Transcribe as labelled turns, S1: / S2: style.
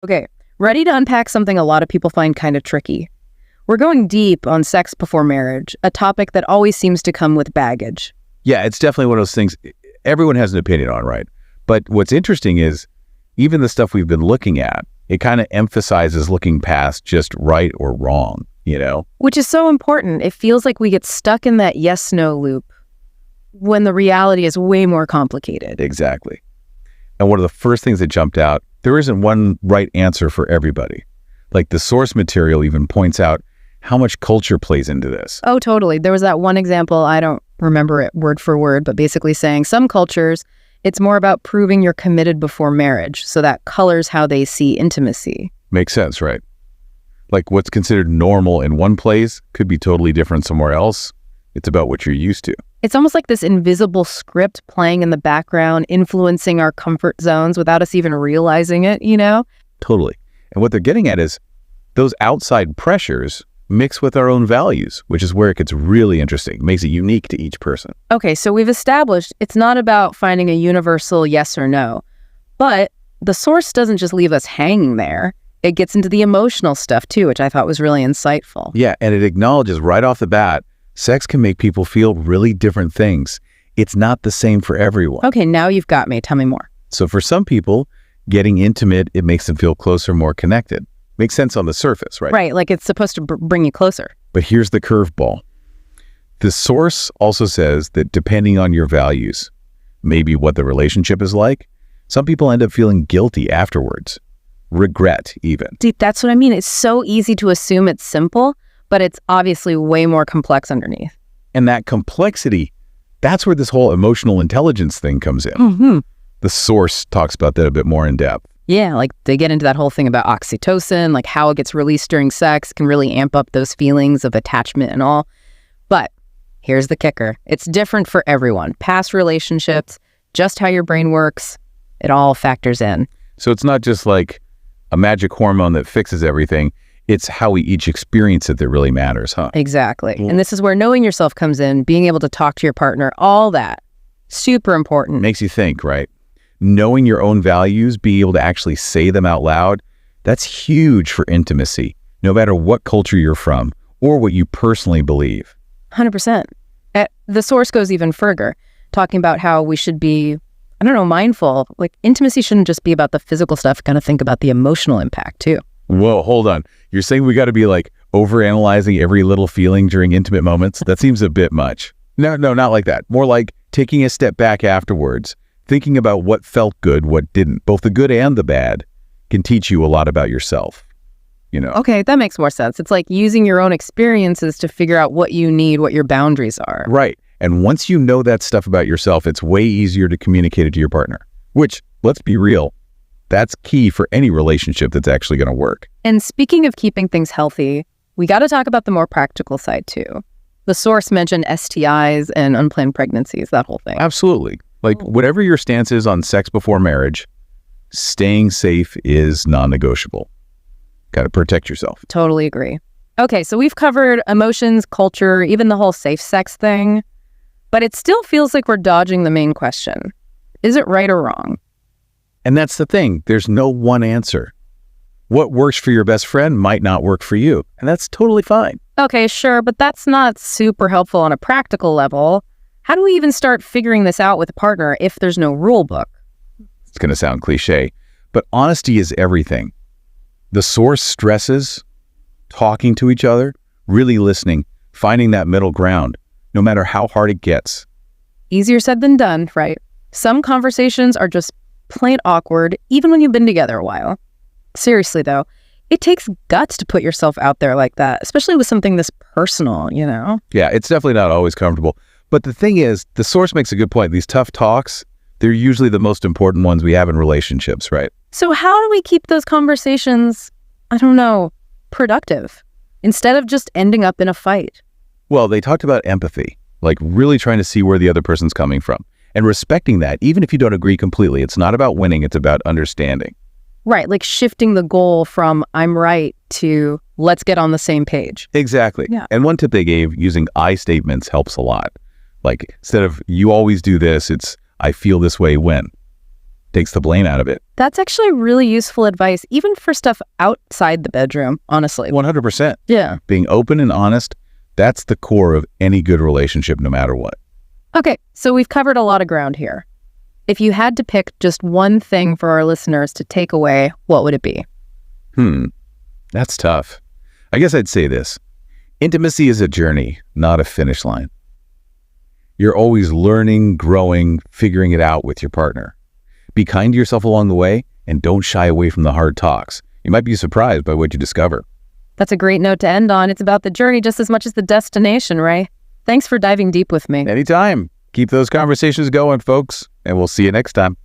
S1: Okay, ready to unpack something a lot of people find kind of tricky. We're going deep on sex before marriage, a topic that always seems to come with baggage.
S2: Yeah, it's definitely one of those things everyone has an opinion on, right? But what's interesting is even the stuff we've been looking at, it kind of emphasizes looking past just right or wrong, you know?
S1: Which is so important. It feels like we get stuck in that yes-no loop when the reality is way more complicated.
S2: Exactly. And one of the first things that jumped out, there isn't one right answer for everybody. Like the source material even points out how much culture plays into this.
S1: Oh, totally. There was that one example, I don't remember it word for word, but basically saying some cultures, it's more about proving you're committed before marriage. So that colors how they see intimacy.
S2: Makes sense, right? Like what's considered normal in one place could be totally different somewhere else. It's about what you're used to.
S1: It's almost like this invisible script playing in the background, influencing our comfort zones without us even realizing it, you know?
S2: Totally. And what they're getting at is those outside pressures mix with our own values, which is where it gets really interesting. It makes it unique to each person.
S1: Okay, so we've established it's not about finding a universal yes or no, but the source doesn't just leave us hanging there. It gets into the emotional stuff too, which I thought was really insightful.
S2: Yeah, and it acknowledges right off the bat, sex can make people feel really different things. It's not the same for everyone.
S1: Okay, now you've got me. Tell me more.
S2: So for some people, getting intimate, it makes them feel closer, more connected. Makes sense on the surface, right?
S1: Right, like it's supposed to bring you closer.
S2: But here's the curveball. The source also says that depending on your values, maybe what the relationship is like, some people end up feeling guilty afterwards. Regret, even.
S1: Dude, that's what I mean. It's so easy to assume it's simple, but it's obviously way more complex underneath.
S2: And that complexity, that's where this whole emotional intelligence thing comes in.
S1: Mm-hmm.
S2: The source talks about that a bit more in depth.
S1: Yeah, like they get into that whole thing about oxytocin, like how it gets released during sex can really amp up those feelings of attachment and all. But here's the kicker. It's different for everyone. Past relationships, just how your brain works, it all factors in.
S2: So it's not just like a magic hormone that fixes everything. It's how we each experience it that really matters, huh?
S1: Exactly. And this is where knowing yourself comes in, being able to talk to your partner, all that. Super important.
S2: Makes you think, right? Knowing your own values, being able to actually say them out loud, that's huge for intimacy, no matter what culture you're from or what you personally believe.
S1: 100%. The source goes even further, talking about how we should be, mindful. Like intimacy shouldn't just be about the physical stuff, kind of think about the emotional impact too.
S2: Whoa, hold on. You're saying we got to be like overanalyzing every little feeling during intimate moments? That seems a bit much. No, not like that. More like taking a step back afterwards, thinking about what felt good, what didn't. Both the good and the bad can teach you a lot about yourself, you know?
S1: Okay, that makes more sense. It's like using your own experiences to figure out what you need, what your boundaries are.
S2: Right. And once you know that stuff about yourself, it's way easier to communicate it to your partner, which, let's be real, that's key for any relationship that's actually going to work.
S1: And speaking of keeping things healthy, we got to talk about the more practical side too. The source mentioned STIs and unplanned pregnancies, that whole thing.
S2: Absolutely. Like whatever your stance is on sex before marriage, staying safe is non-negotiable. Got to protect yourself.
S1: Totally agree. Okay, so we've covered emotions, culture, even the whole safe sex thing, but it still feels like we're dodging the main question. Is it right or wrong?
S2: And that's the thing. There's no one answer. What works for your best friend might not work for you, and that's totally fine.
S1: Okay, sure, but that's not super helpful on a practical level. How do we even start figuring this out with a partner if there's no rule book?
S2: It's going to sound cliche, but honesty is everything. The source stresses talking to each other, really listening, finding that middle ground, no matter how hard it gets.
S1: Easier said than done, right? Some conversations are just plain awkward, even when you've been together a while. Seriously, though, it takes guts to put yourself out there like that, especially with something this personal, you know?
S2: Yeah, it's definitely not always comfortable. But the thing is, the source makes a good point. These tough talks, they're usually the most important ones we have in relationships, right?
S1: So how do we keep those conversations, productive, instead of just ending up in a fight?
S2: Well, they talked about empathy, like really trying to see where the other person's coming from and respecting that, even if you don't agree completely. It's not about winning, it's about understanding.
S1: Right, like shifting the goal from I'm right to let's get on the same page.
S2: Exactly.
S1: Yeah.
S2: And one tip they gave, using I statements helps a lot. Like instead of you always do this, it's I feel this way when. takes the blame out of it.
S1: That's actually really useful advice, even for stuff outside the bedroom, honestly.
S2: 100%.
S1: Yeah.
S2: Being open and honest, that's the core of any good relationship, no matter what.
S1: Okay, so we've covered a lot of ground here. If you had to pick just one thing for our listeners to take away, what would it be?
S2: That's tough. I guess I'd say this. Intimacy is a journey, not a finish line. You're always learning, growing, figuring it out with your partner. Be kind to yourself along the way, and don't shy away from the hard talks. You might be surprised by what you discover.
S1: That's a great note to end on. It's about the journey just as much as the destination, Ray. Thanks for diving deep with me.
S2: Anytime. Keep those conversations going, folks, and we'll see you next time.